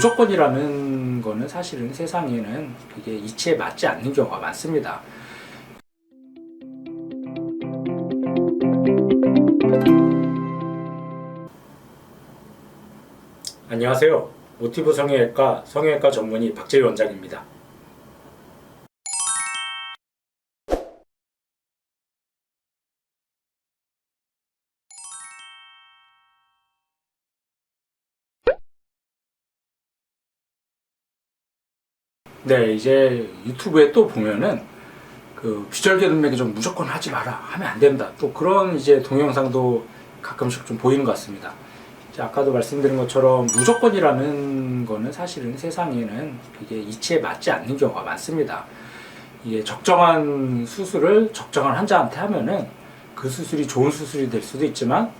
무조건이라는 거는 사실은 세상에는 그게 이치에 맞지 않는 경우가 많습니다. 안녕하세요. 모티브 성형외과 전문의 박재희 원장입니다. 네, 이제 유튜브에 또 보면은 그 비절개 눈매기 좀 무조건 하지 마라, 하면 안 된다, 또 그런 이제 동영상도 가끔씩 좀 보이는 것 같습니다. 이제 아까도 말씀드린 것처럼 무조건이라는 거는 사실은 세상에는 그게 이치에 맞지 않는 경우가 많습니다. 이게 적정한 수술을 적정한 환자한테 하면은 그 수술이 좋은 수술이 될 수도 있지만,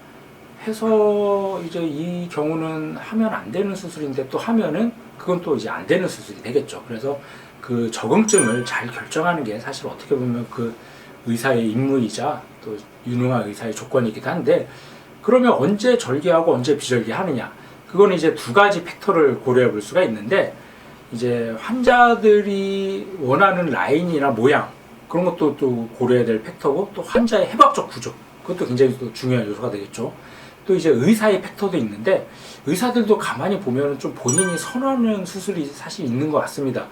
해서 이제 이 경우는 하면 안 되는 수술인데 또 하면은 그건 또 이제 안 되는 수술이 되겠죠. 그래서 그 적응증을 잘 결정하는 게 사실 어떻게 보면 그 의사의 임무이자 또 유능한 의사의 조건이기도 한데, 그러면 언제 절개하고 언제 비절개 하느냐, 그건 이제 두 가지 팩터를 고려해 볼 수가 있는데, 이제 환자들이 원하는 라인이나 모양, 그런 것도 또 고려해야 될 팩터고, 또 환자의 해박적 구조, 그것도 굉장히 또 중요한 요소가 되겠죠. 또 이제 의사의 팩터도 있는데, 의사들도 가만히 보면 좀 본인이 선호하는 수술이 사실 있는 것 같습니다.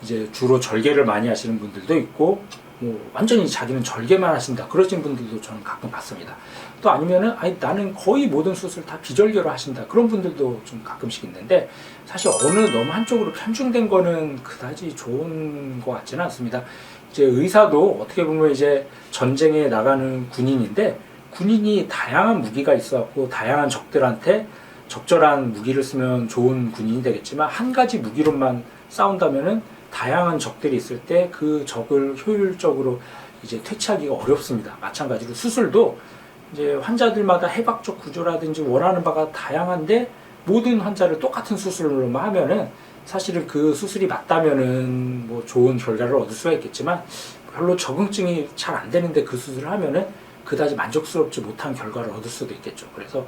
이제 주로 절개를 많이 하시는 분들도 있고, 뭐 완전히 자기는 절개만 하신다, 그러신 분들도 저는 가끔 봤습니다. 또 아니면은 아니 나는 거의 모든 수술 다 비절개로 하신다, 그런 분들도 좀 가끔씩 있는데, 사실 어느 너무 한쪽으로 편중된 거는 그다지 좋은 것 같지는 않습니다. 이제 의사도 어떻게 보면 이제 전쟁에 나가는 군인인데, 군인이 다양한 무기가 있어갖고 다양한 적들한테 적절한 무기를 쓰면 좋은 군인이 되겠지만, 한 가지 무기로만 싸운다면은 다양한 적들이 있을 때 그 적을 효율적으로 이제 퇴치하기가 어렵습니다. 마찬가지로 수술도 이제 환자들마다 해박적 구조라든지 원하는 바가 다양한데, 모든 환자를 똑같은 수술로만 하면은 사실은 그 수술이 맞다면은 뭐 좋은 결과를 얻을 수가 있겠지만, 별로 적응증이 잘 안 되는데 그 수술을 하면은 그다지 만족스럽지 못한 결과를 얻을 수도 있겠죠. 그래서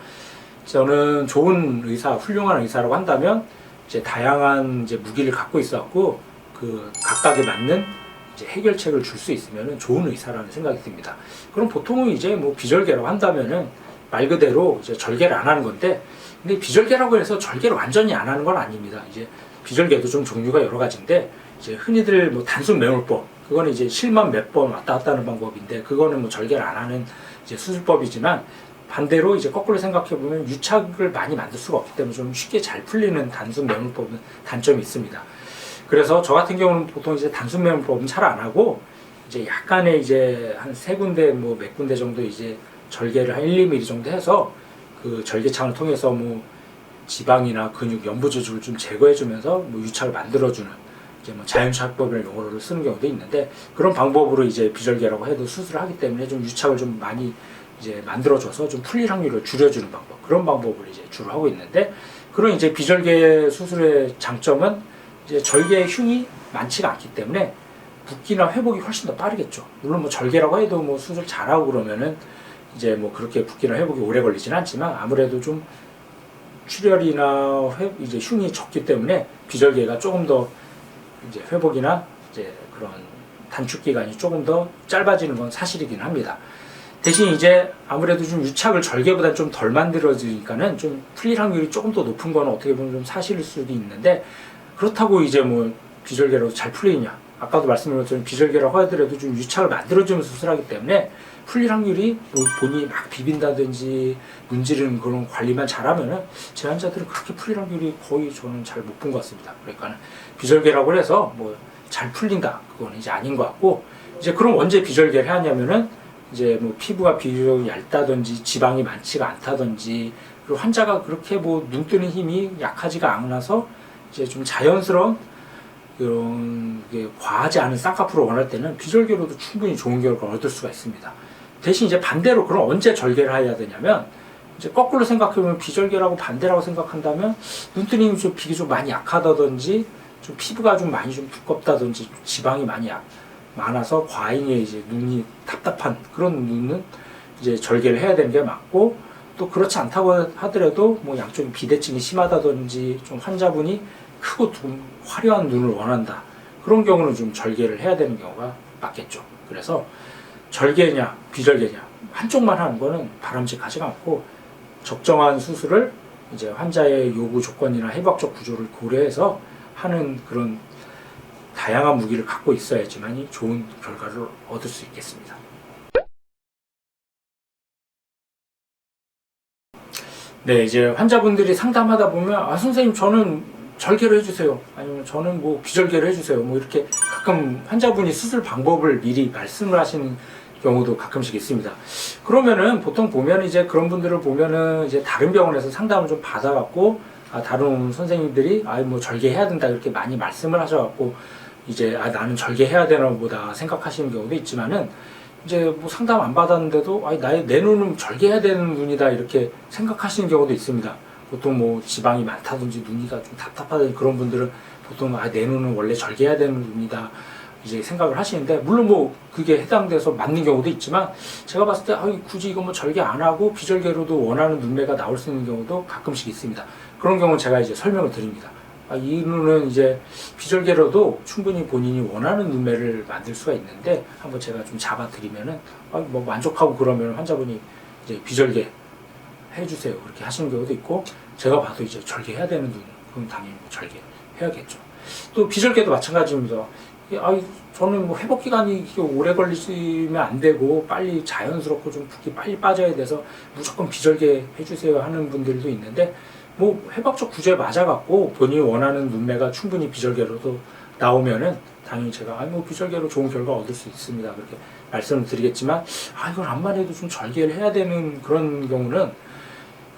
저는 좋은 의사, 훌륭한 의사라고 한다면 이제 다양한 이제 무기를 갖고 있었고, 그 각각에 맞는 이제 해결책을 줄 수 있으면 좋은 의사라는 생각이 듭니다. 그럼 보통은 이제 뭐 비절개라고 한다면은 말 그대로 이제 절개를 안 하는 건데, 근데 비절개라고 해서 절개를 완전히 안 하는 건 아닙니다. 이제 비절개도 좀 종류가 여러 가지인데, 이제 흔히들 뭐 단순 매몰법, 그거는 이제 실만 몇 번 왔다 갔다 하는 방법인데, 그거는 뭐 절개를 안 하는 이제 수술법이지만, 반대로 이제 거꾸로 생각해 보면 유착을 많이 만들 수가 없기 때문에 좀 쉽게 잘 풀리는 단순 매몰법은 단점이 있습니다. 그래서 저 같은 경우는 보통 이제 단순 매몰법은 잘 안 하고, 이제 약간의 이제 한 세 군데 뭐 몇 군데 정도 이제 절개를 한 1~2mm 정도 해서 그 절개창을 통해서 뭐 지방이나 근육, 연부 저주를 좀 제거해주면서 뭐 유착을 만들어주는 이제 뭐 자연유착법이라는 용어를 쓰는 경우도 있는데, 그런 방법으로 이제 비절개라고 해도 수술을 하기 때문에 좀 유착을 좀 많이 이제 만들어줘서 좀 풀릴 확률을 줄여주는 방법, 그런 방법을 이제 주로 하고 있는데, 그런 이제 비절개 수술의 장점은 이제 절개의 흉이 많지가 않기 때문에 붓기나 회복이 훨씬 더 빠르겠죠. 물론 뭐 절개라고 해도 뭐 수술 잘하고 그러면은 이제 뭐 그렇게 붓기나 회복이 오래 걸리진 않지만, 아무래도 좀 출혈이나 이제 흉이 적기 때문에 비절개가 조금 더 이제 회복이나 이제 그런 단축 기간이 조금 더 짧아지는 건 사실이긴 합니다. 대신 이제 아무래도 좀 유착을 절개보다 좀 덜 만들어지니까는 좀 풀릴 확률이 조금 더 높은 건 어떻게 보면 좀 사실일 수도 있는데, 그렇다고 이제 뭐 비절개로 잘 풀리냐, 아까도 말씀드린 것처럼 비절개라고 하더라도 좀 유착을 만들어주면서 수술하기 때문에 풀릴 확률이 뭐 본인이 막 비빈다든지 문지르는 그런 관리만 잘하면은 제 환자들은 그렇게 풀릴 확률이 거의 저는 잘 못 본 것 같습니다. 그러니까 비절개라고 해서 뭐 잘 풀린다, 그건 이제 아닌 것 같고, 이제 그럼 언제 비절개를 해야 하냐면은 이제 뭐 피부가 비교적 얇다든지 지방이 많지가 않다든지, 그리고 환자가 그렇게 뭐 눈 뜨는 힘이 약하지가 않아서 이제 좀 자연스러운 그런 게 과하지 않은 쌍꺼풀을 원할 때는 비절개로도 충분히 좋은 결과를 얻을 수가 있습니다. 대신 이제 반대로 그럼 언제 절개를 해야 되냐면, 이제 거꾸로 생각해보면 비절개라고 반대라고 생각한다면, 눈뜨림이 좀 비교적 많이 약하다든지, 좀 피부가 좀 많이 좀 두껍다든지, 지방이 많이 많아서 과잉의 이제 눈이 답답한 그런 눈은 이제 절개를 해야 되는 게 맞고, 또 그렇지 않다고 하더라도 뭐 양쪽이 비대증이 심하다든지 좀 환자분이 크고 좀 화려한 눈을 원한다. 그런 경우는 좀 절개를 해야 되는 경우가 맞겠죠. 그래서 절개냐 비절개냐 한쪽만 하는 거는 바람직하지가 않고, 적정한 수술을 이제 환자의 요구 조건이나 해부학적 구조를 고려해서 하는 그런 다양한 무기를 갖고 있어야지만 좋은 결과를 얻을 수 있겠습니다. 네, 이제 환자분들이 상담하다 보면 선생님 저는 절개를 해주세요, 아니면 저는 뭐 비절개를 해주세요, 뭐 이렇게 가끔 환자분이 수술 방법을 미리 말씀을 하시는 경우도 가끔씩 있습니다. 그러면은 보통 보면 이제 그런 분들을 보면은 이제 다른 병원에서 상담을 좀 받아갖고 다른 선생님들이 뭐 절개해야 된다 이렇게 많이 말씀을 하셔갖고 이제 나는 절개해야 되나 보다 생각하시는 경우도 있지만은, 이제 뭐 상담 안 받았는데도 내 눈은 절개해야 되는 눈이다 이렇게 생각하시는 경우도 있습니다. 보통 뭐 지방이 많다든지 눈이가 좀 답답하다든지 그런 분들은 보통 내 눈은 원래 절개해야 되는 눈이다 이제 생각을 하시는데, 물론 뭐 그게 해당돼서 맞는 경우도 있지만, 제가 봤을 때 굳이 이거 뭐 절개 안 하고 비절개로도 원하는 눈매가 나올 수 있는 경우도 가끔씩 있습니다. 그런 경우는 제가 이제 설명을 드립니다. 이 눈은 이제 비절개로도 충분히 본인이 원하는 눈매를 만들 수가 있는데, 한번 제가 좀 잡아드리면은 뭐 만족하고 그러면 환자분이 이제 비절개 해주세요 그렇게 하시는 경우도 있고, 제가 봐도 이제 절개해야 되는 눈, 그럼 당연히 뭐 절개 해야겠죠. 또 비절개도 마찬가지입니다. 저는 뭐 회복 기간이 오래 걸리시면 안 되고 빨리 자연스럽고 좀 붓기 빨리 빠져야 돼서 무조건 비절개 해주세요 하는 분들도 있는데, 뭐 해박적 구조에 맞아갖고 본인이 원하는 눈매가 충분히 비절개로도 나오면은 당연히 제가 뭐 비절개로 좋은 결과 얻을 수 있습니다 그렇게 말씀을 드리겠지만, 이건 암만 해도 좀 절개를 해야 되는 그런 경우는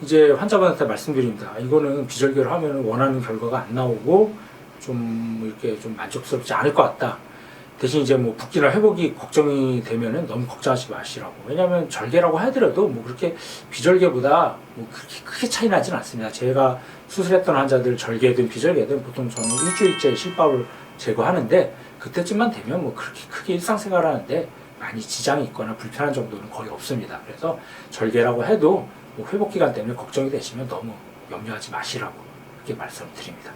이제 환자분한테 말씀드립니다. 이거는 비절개를 하면 원하는 결과가 안 나오고 좀 이렇게 좀 만족스럽지 않을 것 같다. 대신 이제 뭐 붓기나 회복이 걱정이 되면은 너무 걱정하지 마시라고. 왜냐하면 절개라고 하더라도 뭐 그렇게 비절개보다 뭐 그렇게 크게 차이 나진 않습니다. 제가 수술했던 환자들 절개든 비절개든 보통 저는 일주일째 실밥을 제거하는데, 그때쯤만 되면 뭐 그렇게 크게 일상생활 하는데 많이 지장이 있거나 불편한 정도는 거의 없습니다. 그래서 절개라고 해도 뭐 회복 기간 때문에 걱정이 되시면 너무 염려하지 마시라고 그렇게 말씀드립니다.